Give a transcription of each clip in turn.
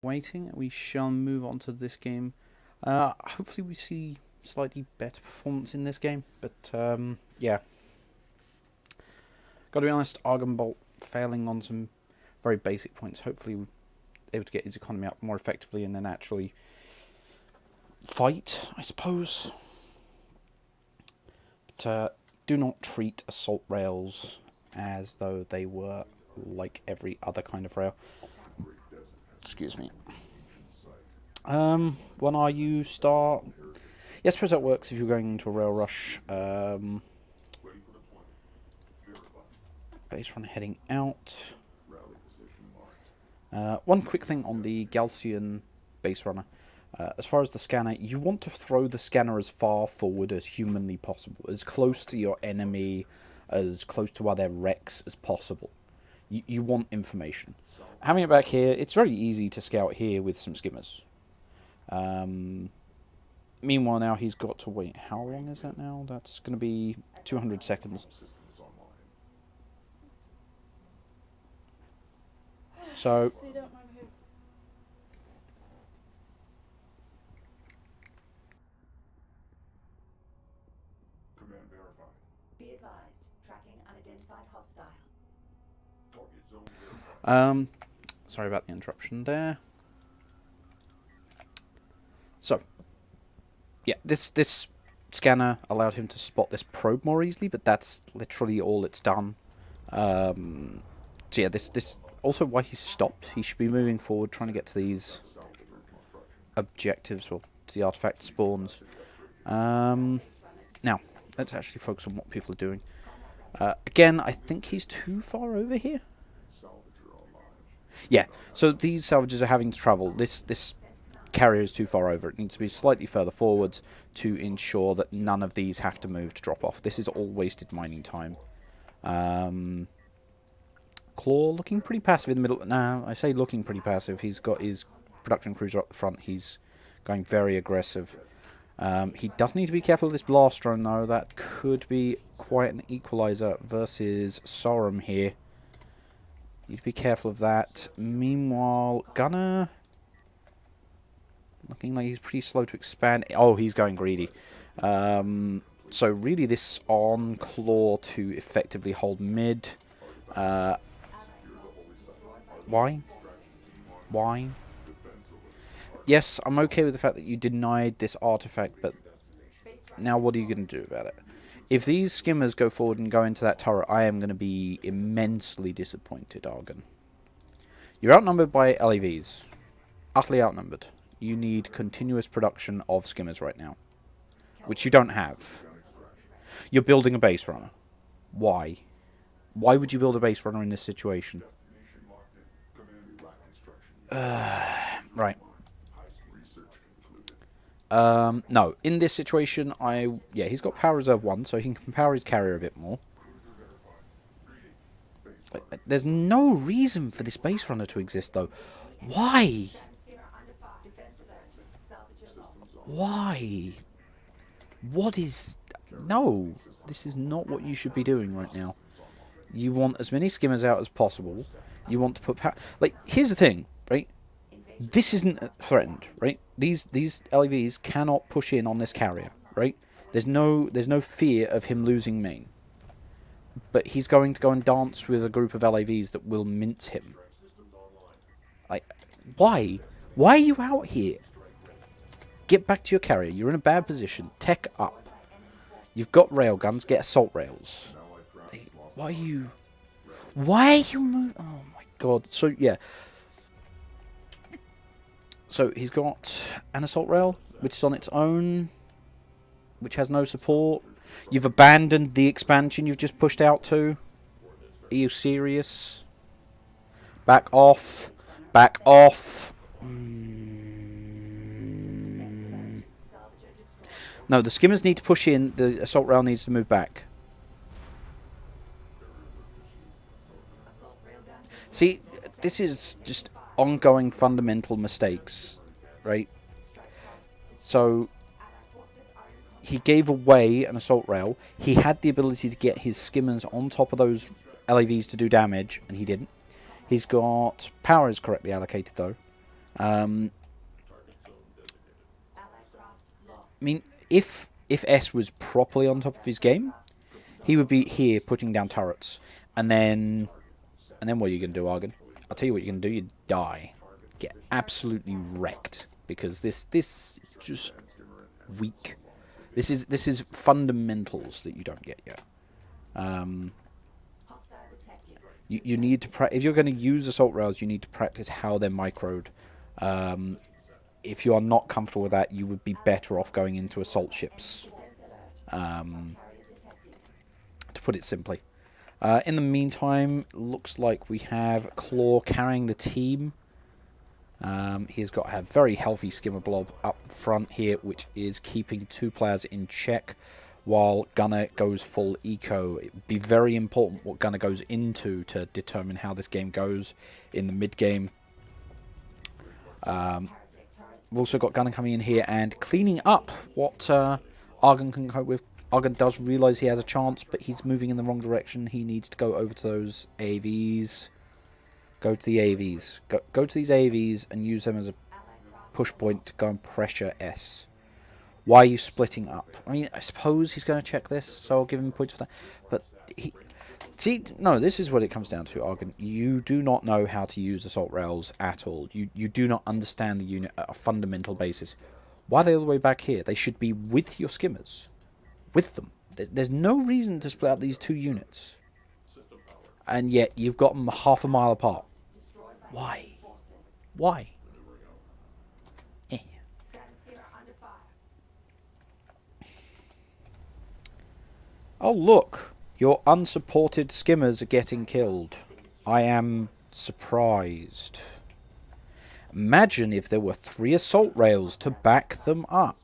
waiting, we shall move on to this game. Hopefully we see slightly better performance in this game, but yeah. Gotta be honest, Argenbolt failing on some very basic points. Hopefully we're able to get his economy up more effectively and then actually fight, I suppose. But do not treat assault rails as though they were like every other kind of rail. Excuse me. When are you start? Yes, I suppose that works if you're going into a rail rush. Base runner heading out. One quick thing on the Galcian base runner. As far as the scanner, you want to throw the scanner as far forward as humanly possible, as close to your enemy, as close to where their wrecks as possible. You want information. Having it back here, it's very easy to scout here with some skimmers. Meanwhile, now he's got to wait. How long is that now? That's going to be 200 seconds. So Command verified. Be advised, tracking unidentified hostile. Target zone verified. Sorry about the interruption there. So, yeah, this scanner allowed him to spot this probe more easily, but that's literally all it's done. So yeah, this also why he's stopped. He should be moving forward, trying to get to these objectives or to the artifact spawns. Now, let's actually focus on what people are doing. Again, I think he's too far over here. Yeah, so these salvages are having to travel. This carrier is too far over. It needs to be slightly further forwards to ensure that none of these have to move to drop off. This is all wasted mining time. Claw looking pretty passive in the middle. Now, I say looking pretty passive. He's got his production cruiser up the front. He's going very aggressive. He does need to be careful of this blast drone, though. That could be quite an equalizer versus Sorum here. Need to be careful of that. Meanwhile, Gunner looking like he's pretty slow to expand. Oh, he's going greedy. So really this on Claw to effectively hold mid. Why? Why? Yes, I'm okay with the fact that you denied this artifact, but now what are you going to do about it? If these skimmers go forward and go into that turret, I am going to be immensely disappointed, Argon. You're outnumbered by LAVs. Utterly outnumbered. You need continuous production of skimmers right now, which you don't have. You're building a base runner. Why? Why would you build a base runner in this situation? Right. No, in this situation, yeah, he's got power reserve 1, so he can power his carrier a bit more. There's no reason for this base runner to exist, though. Why? Why? What is... No, this is not what you should be doing right now. You want as many skimmers out as possible. You want to put power... Like, here's the thing, right? This isn't threatened, right? These LAVs cannot push in on this carrier, right? There's no fear of him losing main. But he's going to go and dance with a group of LAVs that will mince him. Like, why? Why are you out here? Get back to your carrier. You're in a bad position. Tech up. You've got railguns. Get assault rails. Like, why are you... Why are you moving... Oh my god. So, yeah. So, he's got an assault rail, which is on its own, which has no support. You've abandoned the expansion you've just pushed out to. Are you serious? Back off. Back off. No, the skimmers need to push in. The assault rail needs to move back. See, this is just ongoing fundamental mistakes, right? So, he gave away an assault rail. He had the ability to get his skimmers on top of those LAVs to do damage, and he didn't. He's got... Power is correctly allocated, though. Um, Allied craft lost. I mean, if S was properly on top of his game, he would be here putting down turrets, and then what are you gonna do, Argon? I'll tell you what you're gonna do. You die, get absolutely wrecked, because this is just weak. This is fundamentals that you don't get yet. Hostile detected. You need to if you're going to use assault rails, you need to practice how they're microed. If you are not comfortable with that, you would be better off going into assault ships. To put it simply. In the meantime, looks like we have Claw carrying the team. He's got a very healthy Skimmer Blob up front here, which is keeping 2 players in check, while Gunner goes full eco. It would be very important what Gunner goes into to determine how this game goes in the mid-game. We've also got Gunner coming in here and cleaning up what Argon can cope with. Argon does realise he has a chance, but he's moving in the wrong direction. He needs to go over to those AVs. Go to the AVs. Go to these AVs and use them as a push point to go and pressure S. Why are you splitting up? I mean, I suppose he's going to check this, so I'll give him points for that. But see, no, this is what it comes down to, Argon. You do not know how to use assault rails at all. You do not understand the unit at a fundamental basis. Why are they all the way back here? They should be with your skimmers. With them. There's no reason to split up these 2 units. And yet, you've got them half a mile apart. Why? Why? Eh. Skimmer under fire. Oh, look. Your unsupported skimmers are getting killed. I am surprised. Imagine if there were 3 assault rails to back them up.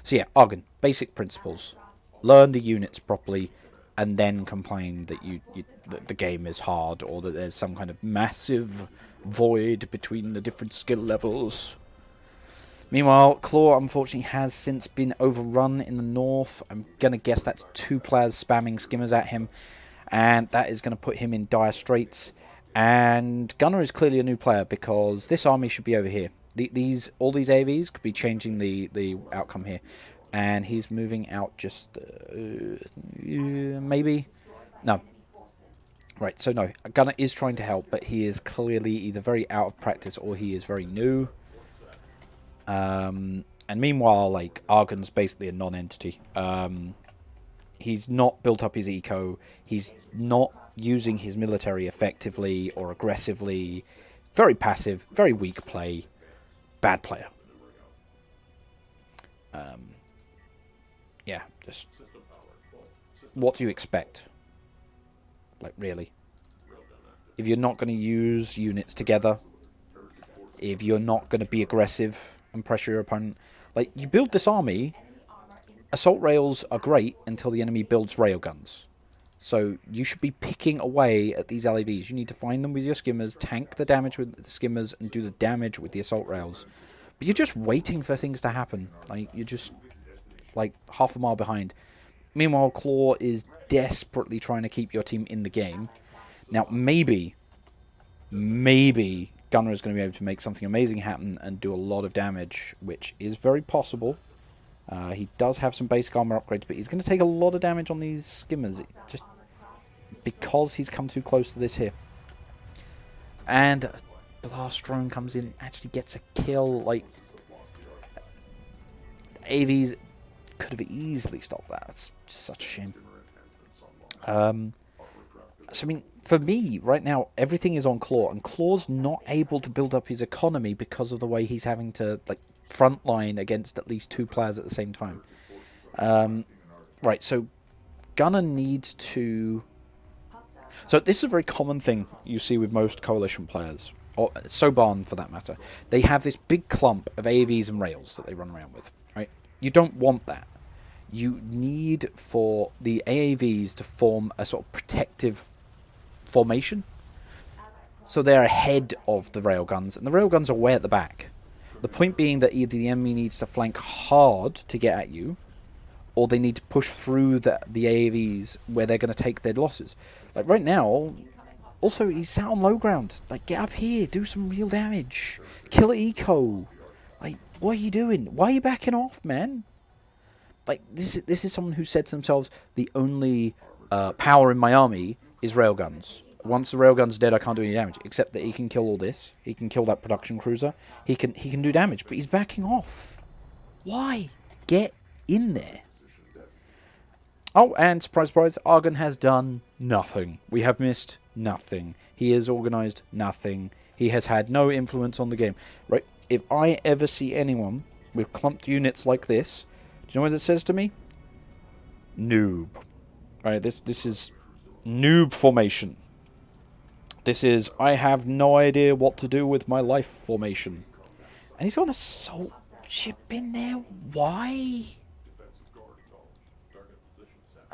So yeah, Argon, basic principles. Learn the units properly, and then complain that that the game is hard, or that there's some kind of massive void between the different skill levels. Meanwhile, Claw unfortunately has since been overrun in the north. I'm going to guess that's 2 players spamming skimmers at him, and that is going to put him in dire straits. And Gunner is clearly a new player, because this army should be over here. All these AVs could be changing the outcome here. And he's moving out just... maybe? No. Right, so no. Gunner is trying to help, but he is clearly either very out of practice or he is very new. And meanwhile, like, Argon's basically a non-entity. He's not built up his eco. He's not using his military effectively or aggressively. Very passive, very weak play. Bad player. Yeah, just... What do you expect? Like, really? If you're not going to use units together, if you're not going to be aggressive and pressure your opponent, like, you build this army, assault rails are great until the enemy builds railguns. So you should be picking away at these LAVs. You need to find them with your skimmers, tank the damage with the skimmers, and do the damage with the assault rails. But you're just waiting for things to happen. Like, you're just, like, half a mile behind. Meanwhile, Claw is desperately trying to keep your team in the game. Now, maybe Gunner is going to be able to make something amazing happen and do a lot of damage, which is very possible. He does have some basic armor upgrades, but he's going to take a lot of damage on these skimmers, just because he's come too close to this here. And Blast Drone comes in, actually gets a kill. Like, AVs could have easily stopped that. That's just such a shame. So, I mean, for me, right now, everything is on Claw, and Claw's not able to build up his economy because of the way he's having to, like, frontline against at least 2 players at the same time. Right, so Gunner needs to... So this is a very common thing you see with most Coalition players, or Soban for that matter. They have this big clump of AVs and rails that they run around with, right? You don't want that. You need for the AAVs to form a sort of protective formation. So they're ahead of the railguns, and the railguns are way at the back. The point being that either the enemy needs to flank hard to get at you, or they need to push through the AAVs where they're going to take their losses. Like right now, Also, he's sat on low ground. Like, get up here, do some real damage. Kill Eco. Like, what are you doing? Why are you backing off, man? Like, this is someone who said to themselves, the only power in my army is railguns. Once the railgun's dead, I can't do any damage. Except that he can kill all this. He can kill that production cruiser. He can do damage, but he's backing off. Why? Get in there. Oh, and surprise, surprise, Argon has done nothing. We have missed nothing. He has organised nothing. He has had no influence on the game. Right? If I ever see anyone with clumped units like this, do you know what it says to me? Noob. Right? This is noob formation. This is I have no idea what to do with my life formation. And he's got an assault ship in there. Why?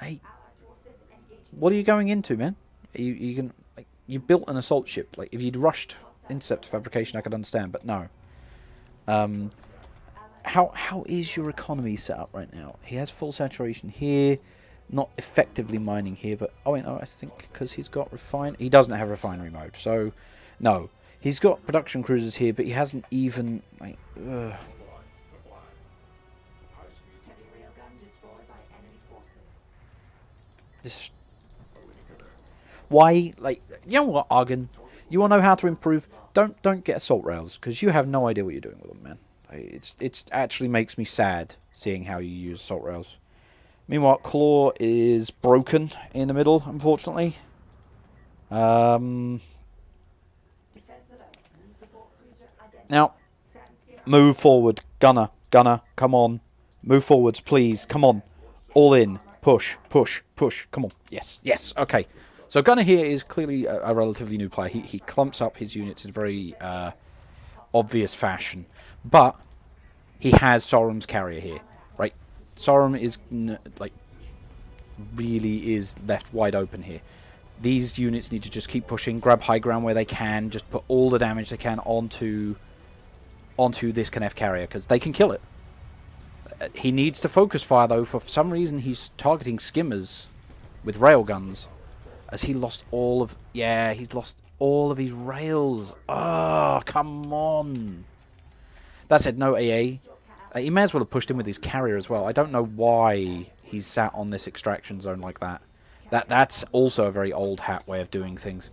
Hey, what are you going into, man? You can like you built an assault ship. Like if you'd rushed intercept fabrication, I could understand, but no. How is your economy set up right now? He has full saturation here, not effectively mining here, but oh wait, no, I think because he's got he doesn't have refinery mode, so no. He's got production cruisers here, but he hasn't even like. Heavy railgun destroyed by enemy forces. This. Why, like, you know what, Argon? You want to know how to improve? Don't get assault rails because you have no idea what you're doing with them, man. It's actually makes me sad seeing how you use assault rails. Meanwhile, Claw is broken in the middle, unfortunately. Defense alert. Support cruiser identified. Now, Saturn skimmer move forward, Gunner, come on, move forwards, please, come on, all in, push, come on, yes, okay. So Gunner here is clearly a relatively new player. He clumps up his units in a very obvious fashion, but he has Sauron's carrier here, right? Sauron is really is left wide open here. These units need to just keep pushing, grab high ground where they can, just put all the damage they can onto this Kneff carrier because they can kill it. He needs to focus fire though. For some reason, he's targeting skimmers with railguns. As he lost all of... Yeah, he's lost all of his rails. Oh, come on. That said, no AA. He may as well have pushed in with his carrier as well. I don't know why he's sat on this extraction zone like that. That's also a very old hat way of doing things.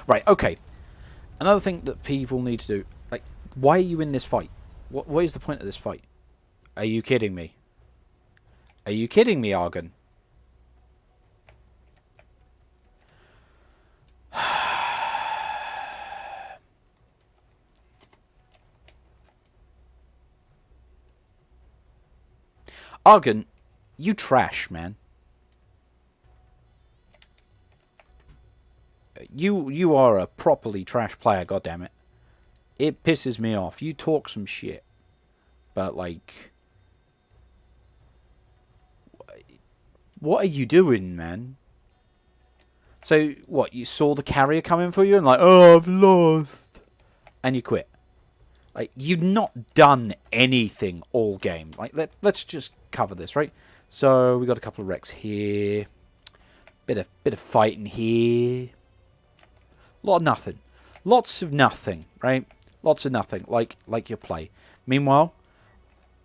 Right, okay. Another thing that people need to do. Like, why are you in this fight? What is the point of this fight? Are you kidding me? Are you kidding me, Argon? Argon, you trash, man. You are a properly trash player, goddammit. It pisses me off. You talk some shit. But, like... What are you doing, man? So, what, you saw the carrier coming for you and like, oh, I've lost. And you quit. Like, you've not done anything all game. Like, let's just cover this, right? So, we got a couple of wrecks here. Bit of fighting here. Lot of nothing. Lots of nothing, right? Lots of nothing, like your play. Meanwhile,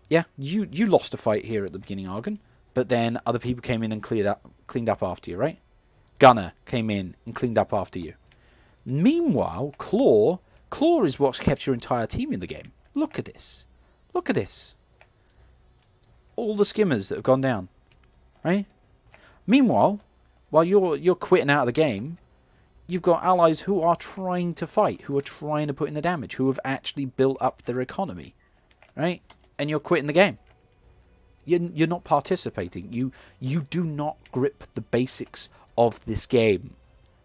yeah, you lost a fight here at the beginning, Argon, but then other people came in and cleaned up after you, right? Gunner came in and cleaned up after you. Meanwhile, Claw is what's kept your entire team in the game. Look at this. Look at this. All the skimmers that have gone down, right? Meanwhile, while you're quitting out of the game, you've got allies who are trying to fight, who are trying to put in the damage, who have actually built up their economy, right? And you're quitting the game. You're not participating. You do not grip the basics of this game,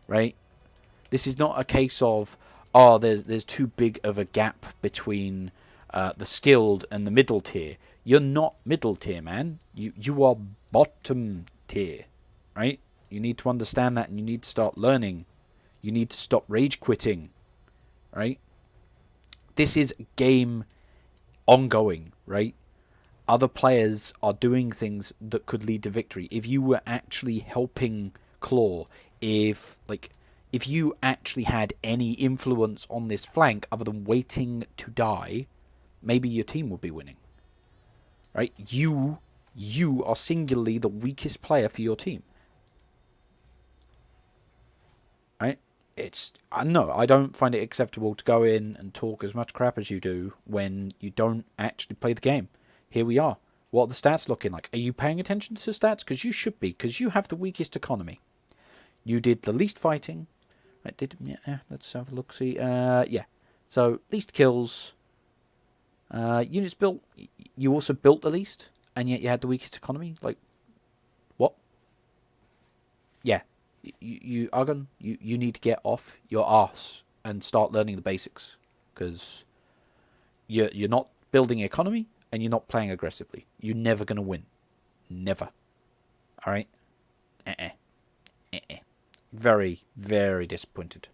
right? This is not a case of, oh, there's too big of a gap between the skilled and the middle tier. You're not middle tier, man. You are bottom tier, right? You need to understand that, and you need to start learning. You need to stop rage quitting, right? This is game ongoing, right? Other players are doing things that could lead to victory. If you were actually helping Claw if you actually had any influence on this flank other than waiting to die, maybe your team would be winning. Right? You are singularly the weakest player for your team. Right? I don't find it acceptable to go in and talk as much crap as you do when you don't actually play the game. Here we are. What are the stats looking like? Are you paying attention to the stats? Because you should be, because you have the weakest economy. You did the least fighting. Right? Let's have a look. See. Yeah. So least kills. Units built. You also built the least, and yet you had the weakest economy. Like, what? Yeah. You Argon, you need to get off your arse and start learning the basics, because you're not building economy and you're not playing aggressively. You're never gonna win, never. All right. Very, very disappointed.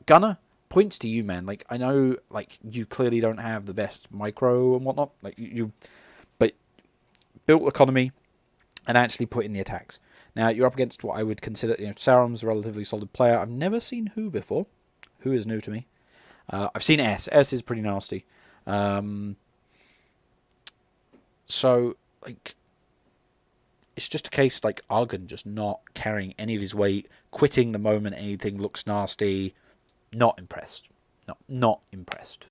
Gunner, points to you, man. Like, I know, like, you clearly don't have the best micro and whatnot. Like but built economy and actually put in the attacks. Now, you're up against what I would consider, Sauron's a relatively solid player. I've never seen Who before. Who is new to me. I've seen S. S is pretty nasty. So, like, it's just a case, like, Argon just not carrying any of his weight, quitting the moment anything looks nasty. Not impressed. Not impressed.